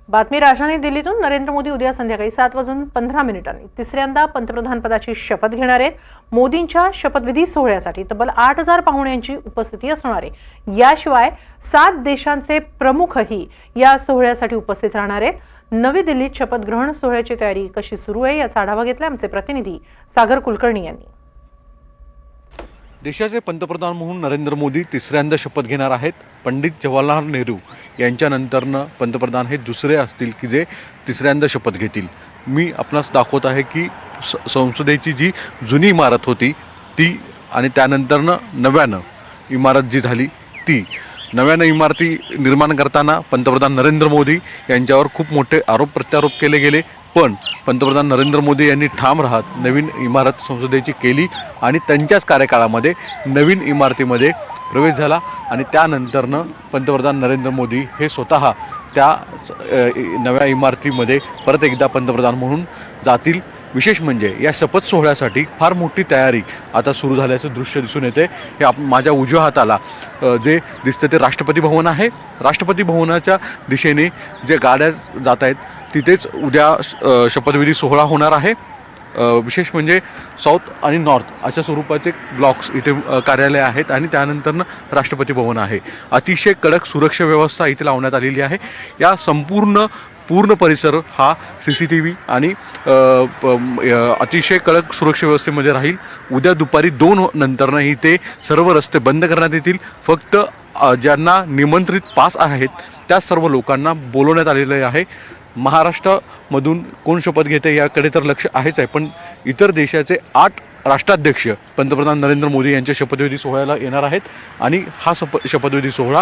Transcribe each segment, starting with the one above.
बातमी राजधानी दिल्लीतून नरेंद्र मोदी उद्या संध्याकाळी 7:15 तिसऱ्यांदा पंतप्रधान पदाची शपथ घेणार आहेत। मोदींच्या शपथविधी सोहळ्यासाठी तब्बल 8,000 पाहुण्यांची उपस्थिती असणार आहे। याशिवाय 7 देशांचे प्रमुखही या सोहळ्यासाठी उपस्थित राहणार आहेत। नवी दिल्लीत शपथ ग्रहण सोहळ्याची तयारी कशी सुरू आहे याचा आढावा घेतला आमचे प्रतिनिधी सागर कुलकर्णी यांनी। देशाचे पंतप्रधान म्हणून नरेंद्र मोदी तिसऱ्यांदा शपथ घेणार आहेत। पंडित जवाहरलाल नेहरू यांच्यानंतरनं पंतप्रधान हे दुसरे असतील की जे तिसऱ्यांदा शपथ घेतील। मी आपणास दाखवत आहे की संसदेची जी जुनी इमारत होती ती आणि त्यानंतरनं नव्यानं इमारत जी झाली ती नव्यानं इमारती निर्माण करताना पंतप्रधान नरेंद्र मोदी यांच्यावर खूप मोठे आरोप प्रत्यारोप केले गेले, पण पंतप्रधान नरेंद्र मोदी यांनी ठाम राहत नवीन इमारत संसदेची केली आणि त्यांच्याच कार्यकाळामध्ये नवीन इमारतीमध्ये प्रवेश झाला आणि त्यानंतरनं पंतप्रधान नरेंद्र मोदी हे स्वतः त्या नव्या इमारतीमध्ये परत एकदा पंतप्रधान म्हणून जातील। विशेष म्हणजे या शपथ सोहळ्यासाठी फार मोठी तयारी आता सुरू झाल्याचं दृश्य दिसून येते। हे माझ्या उजव्या हाताला जे दिसतं ते राष्ट्रपती भवन आहे। राष्ट्रपती भवनाच्या दिशेने जे गाड्या जात आहेत तिथेच उद्या शपथविधी सोहळा होणार आहे। विशेष म्हणजे साऊथ आणि नॉर्थ अशा स्वरूपाचे ब्लॉक्स इथे कार्यालय आहेत आणि त्यानंतरनं राष्ट्रपती भवन आहे। अतिशय कडक सुरक्षा व्यवस्था इथे लावण्यात आलेली आहे। या पूर्ण परिसर हा CCTV आणि अतिशय कडक सुरक्षा व्यवस्थेमध्ये राहील। उद्या दुपारी 2 नंतरनं इथे सर्व रस्ते बंद करण्यात येतील। फक्त ज्यांना निमंत्रित पास आहेत त्या सर्व लोकांना बोलवण्यात आलेले आहे। महाराष्ट्रामधून कोण शपथ घेते याकडे तर लक्ष आहेच आहे, पण इतर देशाचे 8 राष्ट्राध्यक्ष पंतप्रधान नरेंद्र मोदी यांच्या शपथविधी सोहळ्याला येणार आहेत आणि हा शपथविधी सोहळा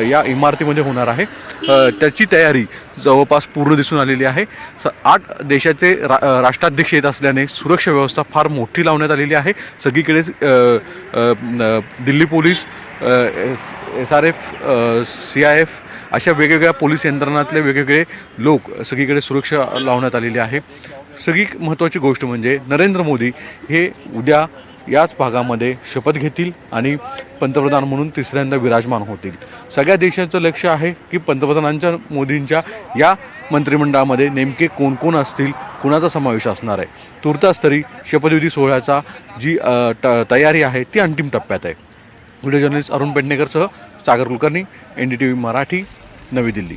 या इमारतीमध्ये होणार आहे। त्याची तयारी जवळपास पूर्ण दिसून आलेली आहे। 8 देशाचे राष्ट्राध्यक्ष येत असल्याने सुरक्षा व्यवस्था फार मोठी लावण्यात आलेली आहे। सगळीकडे दिल्ली पोलीस, SRF, CIF अशा वेगवेगळ्या पोलीस यंत्रणातले वेगवेगळे लोक सगळीकडे सुरक्षा लावण्यात आलेली आहे। सगळी महत्त्वाची गोष्ट म्हणजे नरेंद्र मोदी हे उद्या याच भागामध्ये शपथ घेतील आणि पंतप्रधान म्हणून तिसऱ्यांदा विराजमान होतील। सगळ्या देशाचं लक्ष आहे की पंतप्रधानांच्या मोदींच्या या मंत्रिमंडळामध्ये नेमके कोण कोण असतील, कुणाचा समावेश असणार आहे। तुर्तास तरी शपथविधी सोहळ्याचा जी तयारी आहे ती अंतिम टप्प्यात आहे। व्हिडिओ जर्नलिस्ट अरुण पेडणेकरसह सागर कुलकर्णी, NDTV मराठी, नवी दिल्ली।